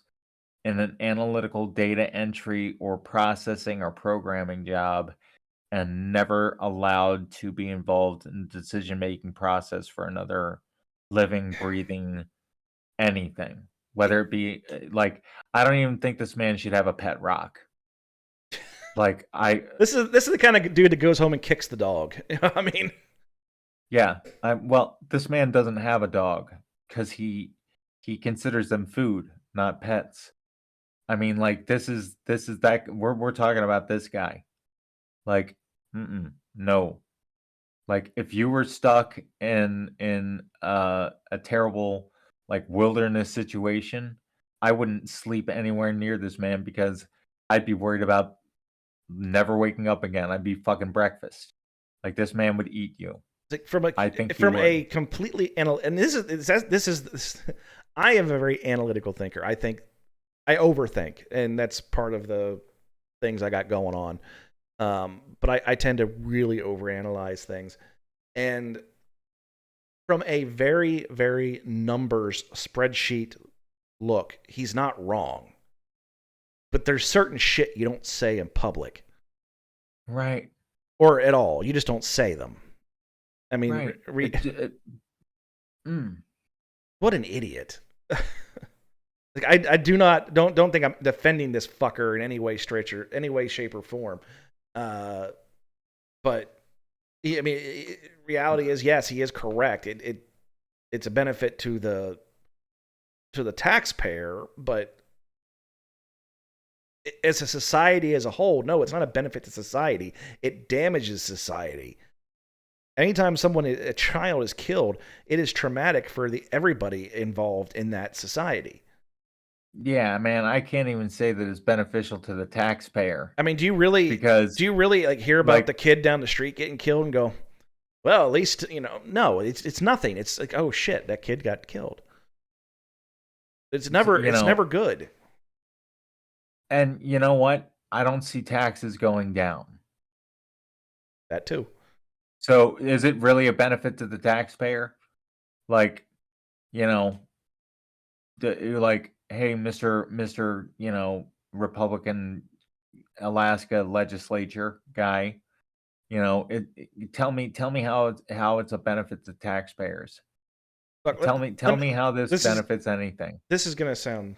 in an analytical data entry or processing or programming job, and never allowed to be involved in the decision-making process for another living, breathing anything. Whether it be, like, I don't even think this man should have a pet rock. Like, This is the kind of dude that goes home and kicks the dog. I mean, yeah. Well, this man doesn't have a dog because he considers them food, not pets. I mean, like, this is that we're talking about this guy. Like, no. Like, if you were stuck in a terrible, like, wilderness situation, I wouldn't sleep anywhere near this man because I'd be worried about never waking up again. I'd be fucking breakfast. Like, this man would eat you. like I think from a completely and this is I am a very analytical thinker. I think I overthink, and that's part of the things I got going on. But I tend to really overanalyze things. And from a very, very numbers spreadsheet look, he's not wrong. But there's certain shit you don't say in public. Right. Or at all. You just don't say them. I mean, right. What an idiot. Like I don't think I'm defending this fucker in any way, shape, or form. But I mean, reality is, yes, he is correct. It's a benefit to the taxpayer, but as a society as a whole, no, it's not a benefit to society. It damages society. Anytime a child is killed, it is traumatic for everybody involved in that society. Yeah, man, I can't even say that it's beneficial to the taxpayer. I mean, do you really like hear about the kid down the street getting killed and go, well, at least, no, it's nothing. It's like, oh shit, that kid got killed. It's never good. And you know what? I don't see taxes going down. That too. So is it really a benefit to the taxpayer? Like, you know, you're like, hey, Mister, Republican Alaska legislature guy, tell me how it's a benefit to taxpayers. Look, Tell me how this this is benefits anything. this is gonna sound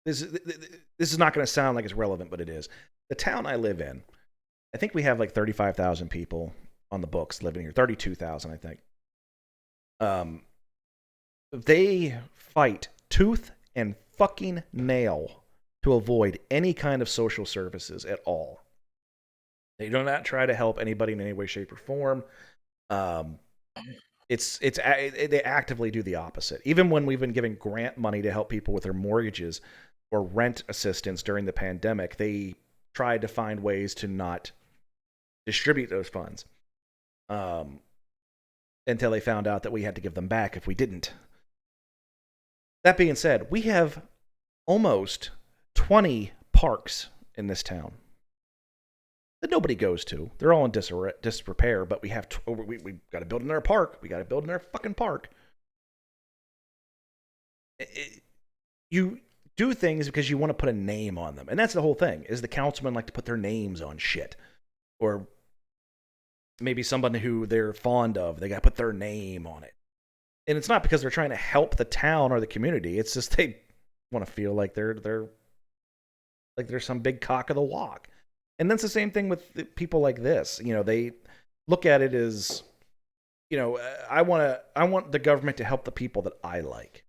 this is not gonna sound like it's relevant, but it is. The town I live in, I think we have like 35,000 people on the books living here. 32,000, I think. Um, they fight tooth and fucking nail to avoid any kind of social services at all. They do not try to help anybody in any way, shape, or form. Um, they actively do the opposite. Even when we've been giving grant money to help people with their mortgages or rent assistance during the pandemic, they tried to find ways to not distribute those funds until they found out that we had to give them back if we didn't. That being said, we have almost 20 parks in this town that nobody goes to. They're all in disrepair, but we got to build another park. We got to build another fucking park. You do things because you want to put a name on them, and that's the whole thing. Is the councilmen like to put their names on shit, or maybe someone who they're fond of, they got to put their name on it. And it's not because they're trying to help the town or the community. It's just they want to feel like they're some big cock of the walk. And that's the same thing with people like this. They look at it as, I want the government to help the people that I like.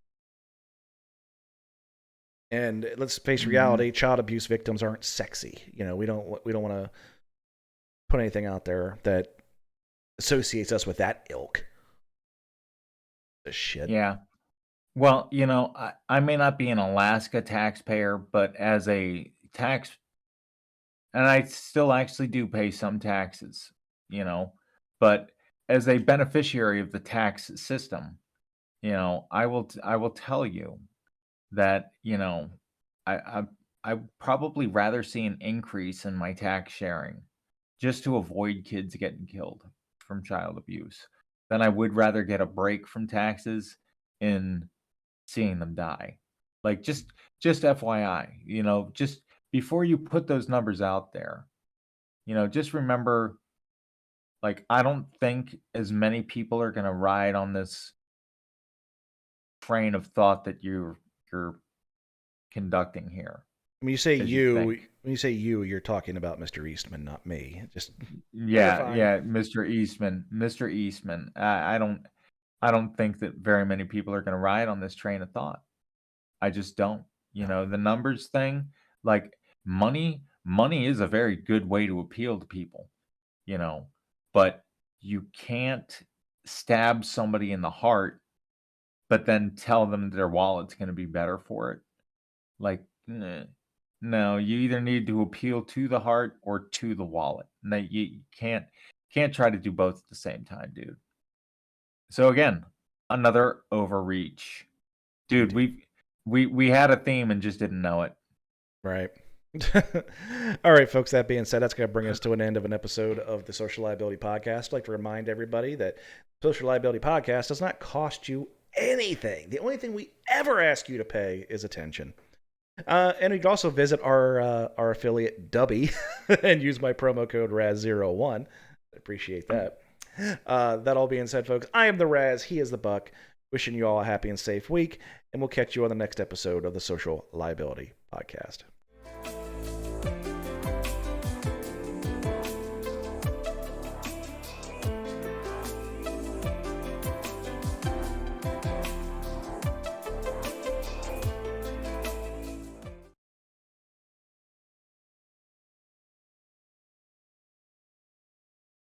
And let's face reality, child abuse victims aren't sexy. We don't want to put anything out there that associates us with that ilk. This shit. Yeah. Well, I may not be an Alaska taxpayer, but as a tax, and I still actually do pay some taxes, but as a beneficiary of the tax system, I will tell you that, I probably rather see an increase in my tax sharing just to avoid kids getting killed from child abuse than I would rather get a break from taxes in seeing them die. Like, just FYI, just before you put those numbers out there, just remember, like, I don't think as many people are going to ride on this train of thought that you're conducting here When you say as you think. you're talking about Mr. Eastman, not me. Just Yeah, clarifying. yeah, Mr. Eastman. I don't think that very many people are going to ride on this train of thought. I just don't. The numbers thing, like, money is a very good way to appeal to people, you know, but you can't stab somebody in the heart, but then tell them their wallet's going to be better for it. Like, no, you either need to appeal to the heart or to the wallet. No, you can't try to do both at the same time, dude. So again, another overreach. Dude, Indeed. we had a theme and just didn't know it. Right. All right, folks. That being said, that's going to bring us to an end of an episode of the Social Liability Podcast. I'd like to remind everybody that Social Liability Podcast does not cost you anything. The only thing we ever ask you to pay is attention. And you can also visit our affiliate Dubby and use my promo code Raz01. I appreciate that. That all being said, folks, I am the Raz. He is the Buck. Wishing you all a happy and safe week, and we'll catch you on the next episode of the Social Liability Podcast.